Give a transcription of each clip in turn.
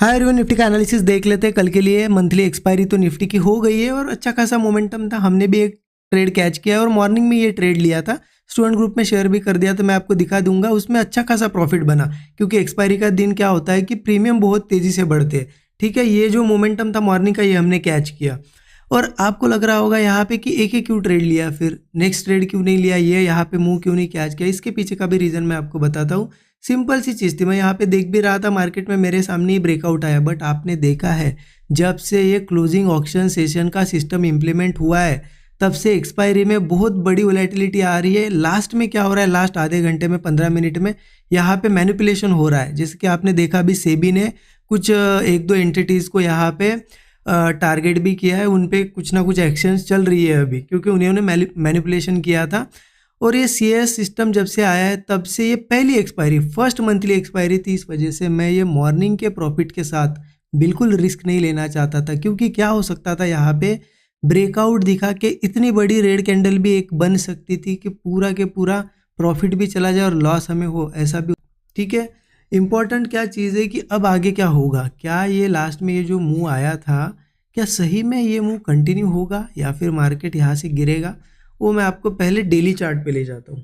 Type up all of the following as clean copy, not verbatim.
Hi everyone, Nifty का analysis देख लेते हैं कल के लिए। मंथली एक्सपायरी तो निफ्टी की हो गई है और अच्छा खासा मोमेंटम था। हमने भी एक ट्रेड कैच किया और मॉर्निंग में ये ट्रेड लिया था, स्टूडेंट ग्रुप में शेयर भी कर दिया, तो मैं आपको दिखा दूंगा। उसमें अच्छा खासा प्रॉफिट बना क्योंकि एक्सपायरी का दिन क्या होता है कि प्रीमियम बहुत तेजी से बढ़ते हैं। ठीक है, ये जो मोमेंटम था मॉर्निंग का, ये हमने कैच किया। और आपको लग रहा होगा यहाँ पे कि एक ही क्यों ट्रेड लिया, फिर नेक्स्ट ट्रेड क्यों नहीं लिया, ये यहाँ पे मूव क्यों नहीं कैच किया। इसके पीछे का भी रीज़न मैं आपको बताता हूँ। सिंपल सी चीज़ थी, मैं यहाँ पे देख भी रहा था मार्केट में, मेरे सामने ही ब्रेकआउट आया। बट आपने देखा है जब से ये क्लोजिंग ऑक्शन सेशन का सिस्टम इम्प्लीमेंट हुआ है तब से एक्सपायरी में बहुत बड़ी वोलेटिलिटी आ रही है। लास्ट में क्या हो रहा है, लास्ट आधे घंटे में 15 मिनट में यहाँ पे मैनिपुलेशन हो रहा है। जैसे कि आपने देखा अभी सेबी ने कुछ एक दो एंटिटीज़ को यहाँ पे टारगेट भी किया है, उन पे कुछ ना कुछ एक्शंस चल रही है अभी, क्योंकि उन्होंने मैनिपुलेशन किया था। और ये सीएस सिस्टम जब से आया है तब से ये पहली एक्सपायरी, फर्स्ट मंथली एक्सपायरी थी। इस वजह से मैं ये मॉर्निंग के प्रॉफिट के साथ बिल्कुल रिस्क नहीं लेना चाहता था, क्योंकि क्या हो सकता था यहाँ पे ब्रेकआउट दिखा के इतनी बड़ी रेड कैंडल भी एक बन सकती थी कि पूरा के पूरा प्रॉफिट भी चला जाए और लॉस हमें हो, ऐसा भी। ठीक है, इम्पॉर्टेंट क्या चीज़ है कि अब आगे क्या होगा, क्या ये लास्ट में ये जो मूव आया था, क्या सही में ये मूव कंटिन्यू होगा या फिर मार्केट यहाँ से गिरेगा, वो मैं आपको पहले डेली चार्ट पे ले जाता हूँ।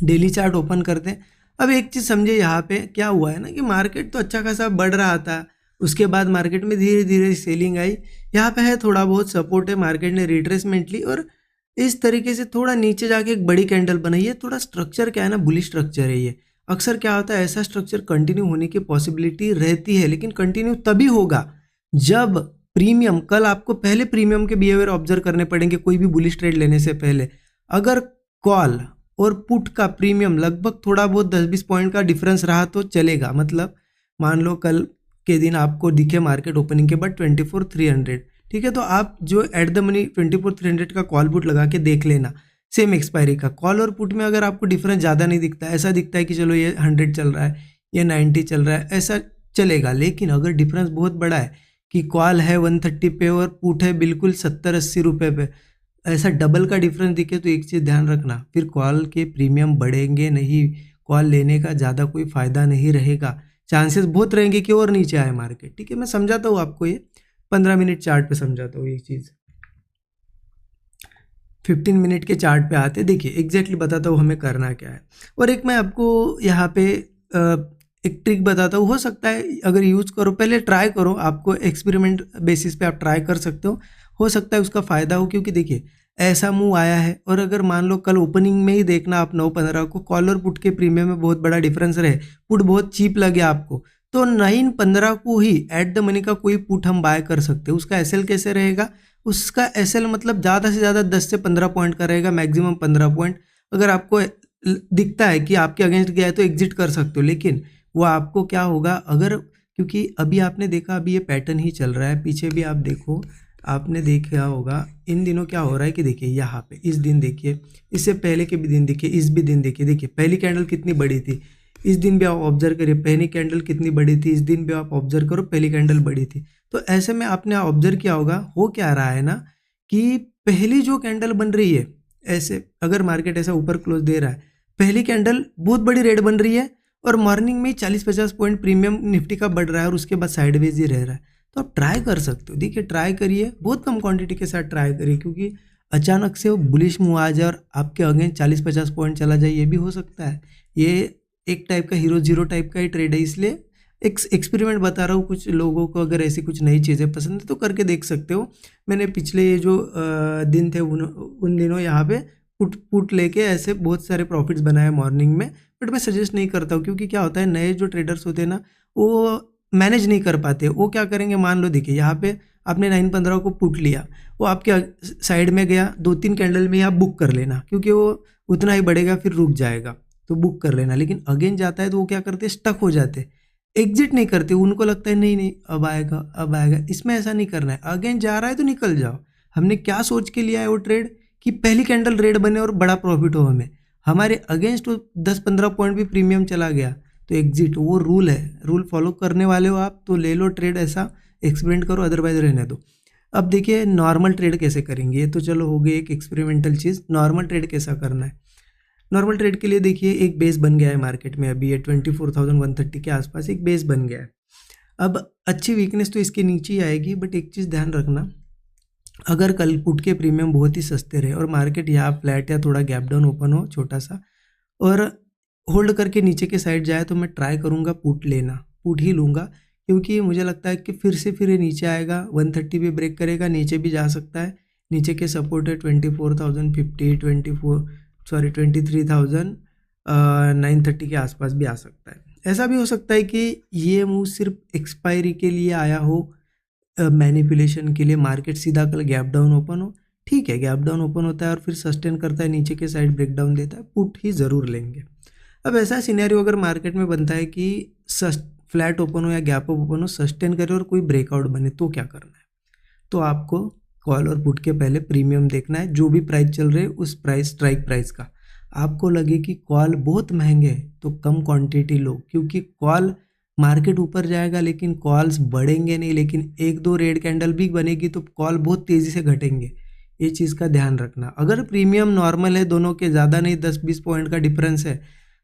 डेली चार्ट ओपन करते हैं। अब एक चीज़ समझे, यहाँ पे क्या हुआ है ना कि मार्केट तो अच्छा खासा बढ़ रहा था, उसके बाद मार्केट में धीरे धीरे सेलिंग आई। यहाँ पे है थोड़ा बहुत सपोर्ट है, मार्केट ने रिट्रेसमेंट ली और इस तरीके से थोड़ा नीचे जाके एक बड़ी कैंडल बनाई है। थोड़ा स्ट्रक्चर क्या है ना, बुलिश स्ट्रक्चर है ये। अक्सर क्या होता है, ऐसा स्ट्रक्चर कंटिन्यू होने की पॉसिबिलिटी रहती है, लेकिन कंटिन्यू तभी होगा जब प्रीमियम, कल आपको पहले प्रीमियम के बिहेवियर ऑब्जर्व करने पड़ेंगे कोई भी बुलिश ट्रेड लेने से पहले। अगर कॉल और पुट का प्रीमियम लगभग थोड़ा बहुत 10-20 पॉइंट का डिफरेंस रहा तो चलेगा। मतलब मान लो कल के दिन आपको दिखे मार्केट ओपनिंग के बाद 24,300, ठीक है, तो आप जो एट द मनी 24,300 का कॉल पुट लगा के देख लेना। सेम एक्सपायरी का कॉल और पुट में अगर आपको डिफरेंस ज़्यादा नहीं दिखता, ऐसा दिखता है कि चलो ये 100 चल रहा है, ये 90 चल रहा है, ऐसा चलेगा। लेकिन अगर डिफरेंस बहुत बड़ा है कि कॉल है 130 पे और पुट है बिल्कुल 70-80 रुपये पे, ऐसा डबल का डिफरेंस दिखे तो एक चीज़ ध्यान रखना, फिर कॉल के प्रीमियम बढ़ेंगे नहीं, कॉल लेने का ज़्यादा कोई फ़ायदा नहीं रहेगा, चांसेस बहुत रहेंगे कि और नीचे आए मार्केट। ठीक है, मैं समझाता हूँ आपको, ये 15 मिनट चार्ट पे समझाता हूँ ये चीज़। 15 मिनट के चार्ट पे आते, देखिए एग्जैक्टली बताता हूँ हमें करना क्या है। और एक मैं आपको यहाँ पे एक ट्रिक बताता हूँ, हो सकता है अगर यूज़ करो, पहले ट्राई करो, आपको एक्सपेरिमेंट बेसिस पे आप ट्राई कर सकते हो सकता है उसका फ़ायदा हो। क्योंकि देखिए ऐसा मूव आया है और अगर मान लो कल ओपनिंग में ही देखना आप 9:15 को कॉल और पुट के प्रीमियम में बहुत बड़ा डिफरेंस रहे, पुट बहुत चीप लगे आपको, तो 9:15 को ही एट द मनी का कोई पुट हम बाय कर सकते हैं। उसका एसएल कैसे रहेगा, उसका एसएल मतलब ज़्यादा से ज़्यादा 10 से 15 पॉइंट का रहेगा, मैक्सिमम 15 पॉइंट। अगर आपको दिखता है कि आपके अगेंस्ट गया है तो एग्जिट कर सकते हो, लेकिन वो आपको क्या होगा, अगर, क्योंकि अभी आपने देखा अभी ये पैटर्न ही चल रहा है, पीछे भी आप देखो, आपने देखा होगा इन दिनों क्या हो रहा है कि देखिए यहाँ पे इस दिन देखिए, इससे पहले के भी दिन देखिए, इस भी दिन देखिए पहली कैंडल कितनी बड़ी थी, इस दिन भी आप ऑब्जर्व करिए पहली कैंडल कितनी बड़ी थी, इस दिन भी आप ऑब्जर्व करो पहली कैंडल बड़ी थी। तो ऐसे में आपने ऑब्जर्व किया होगा हो क्या रहा है ना कि पहली जो कैंडल बन रही है, ऐसे अगर मार्केट ऐसा ऊपर क्लोज दे रहा है, पहली कैंडल बहुत बड़ी रेड बन रही है और मॉर्निंग में 40-50 पॉइंट प्रीमियम निफ्टी का बढ़ रहा है और उसके बाद साइडवेज ही रह रहा है। तो आप ट्राई कर सकते हो, देखिए ट्राई करिए, बहुत कम क्वांटिटी के साथ ट्राई करिए, क्योंकि अचानक से वो बुलिश मूव आ जाए और आपके अगेंस्ट 40-50 पॉइंट चला जाए, ये भी हो सकता है। ये एक टाइप का हीरो जीरो टाइप का ही ट्रेड है, इसलिए एक एक्सपेरिमेंट बता रहा हूँ। कुछ लोगों को अगर ऐसी कुछ नई चीज़ें पसंद है तो करके देख सकते हो। मैंने पिछले ये जो दिन थे उन दिनों यहाँ पे पुट लेके ऐसे बहुत सारे प्रॉफिट्स बनाए मॉर्निंग में। बट मैं सजेस्ट नहीं करता हूँ, क्योंकि क्या होता है नए जो ट्रेडर्स होते हैं ना, वो मैनेज नहीं कर पाते। वो क्या करेंगे, मान लो देखिए यहाँ पे आपने 9:15 को पुट लिया, वो आपके साइड में गया, 2-3 कैंडल में आप बुक कर लेना, क्योंकि वो उतना ही बढ़ेगा फिर रुक जाएगा, तो बुक कर लेना। लेकिन अगेन जाता है तो वो क्या करते हैं, स्टक हो जाते, एग्जिट नहीं करते, उनको लगता है नहीं नहीं अब आएगा अब आएगा। इसमें ऐसा नहीं करना है, अगेन जा रहा है तो निकल जाओ। हमने क्या सोच के लिया है वो ट्रेड कि पहली कैंडल रेड बने और बड़ा प्रॉफिट हो हमें, हमारे अगेंस्ट 10-15 पॉइंट भी प्रीमियम चला गया तो एग्जिट, वो रूल है, रूल फॉलो करने वाले हो आप तो ले लो ट्रेड, ऐसा एक्सपेरिमेंट करो, अदरवाइज रहने दो। अब देखिए नॉर्मल ट्रेड कैसे करेंगे, ये तो चलो हो गई एक एक्सपेरिमेंटल चीज़। नॉर्मल ट्रेड कैसा करना है, नॉर्मल ट्रेड के लिए देखिए एक बेस बन गया है मार्केट में, अभी ये 24,130 के आसपास एक बेस बन गया है। अब अच्छी वीकनेस तो इसके नीचे ही आएगी, बट एक चीज़ ध्यान रखना, अगर कल पुट के प्रीमियम बहुत ही सस्ते रहे और मार्केट यहाँ फ्लैट या थोड़ा गैप डाउन ओपन हो छोटा सा और होल्ड करके नीचे के साइड जाए, तो मैं ट्राई करूँगा पुट लेना, पुट ही लूँगा, क्योंकि मुझे लगता है कि फिर ये नीचे आएगा, 130 पे ब्रेक करेगा, नीचे भी जा सकता है। नीचे के सपोर्ट है 24,050, 23,930 के आसपास भी आ सकता है। ऐसा भी हो सकता है कि ये मूव सिर्फ एक्सपायरी के लिए आया हो, मैनिपुलेशन के लिए, मार्केट सीधा कल गैप डाउन ओपन हो, ठीक है, गैप डाउन ओपन होता है और फिर सस्टेन करता है, नीचे के साइड ब्रेक डाउन देता है, पुट ही ज़रूर लेंगे। अब ऐसा सिनेरियो अगर मार्केट में बनता है कि फ्लैट ओपन हो या गैप अप ओपन हो, सस्टेन करे और कोई ब्रेकआउट बने, तो क्या करना है? तो आपको कॉल और पुट के पहले प्रीमियम देखना है, जो भी प्राइस चल रहे उस प्राइस स्ट्राइक प्राइस का। आपको लगे कि कॉल बहुत महंगे है तो कम क्वांटिटी लो, क्योंकि कॉल मार्केट ऊपर जाएगा लेकिन कॉल्स बढ़ेंगे नहीं, लेकिन एक दो रेड कैंडल भी बनेगी तो कॉल बहुत तेज़ी से घटेंगे, ये चीज़ का ध्यान रखना। अगर प्रीमियम नॉर्मल है, दोनों के ज़्यादा नहीं, 10-20 पॉइंट का डिफरेंस है,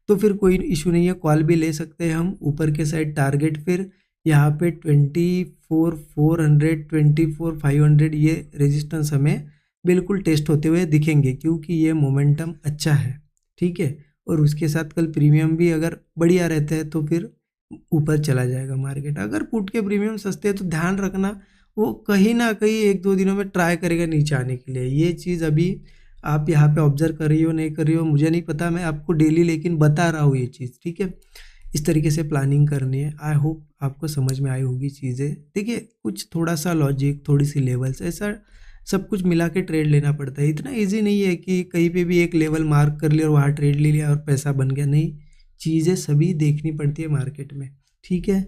तो फिर कोई इशू नहीं है, कॉल भी ले सकते हैं हम। ऊपर के साइड टारगेट फिर यहाँ पे 24,400, 24,500 ये रेजिस्टेंस हमें बिल्कुल टेस्ट होते हुए दिखेंगे, क्योंकि ये मोमेंटम अच्छा है, ठीक है। और उसके साथ कल प्रीमियम भी अगर बढ़िया रहता है तो फिर ऊपर चला जाएगा मार्केट। अगर पुट के प्रीमियम सस्ते हैं तो ध्यान रखना, वो कहीं ना कहीं 1-2 दिनों में ट्राई करेगा नीचे आने के लिए। ये चीज़ अभी आप यहाँ पे ऑब्जर्व कर रही हो नहीं कर रही हो मुझे नहीं पता, मैं आपको डेली लेकिन बता रहा हूँ ये चीज़, ठीक है। इस तरीके से प्लानिंग करनी है। आई होप आपको समझ में आई होगी चीज़ें। देखिए, कुछ थोड़ा सा लॉजिक, थोड़ी सी लेवल्स, ऐसा सब कुछ मिला के ट्रेड लेना पड़ता है। इतना इजी नहीं है कि कहीं पे भी एक लेवल मार्क कर लिया और वहाँ ट्रेड ले लिया और पैसा बन गया, नहीं, चीज़ें सभी देखनी पड़ती है मार्केट में, ठीक है।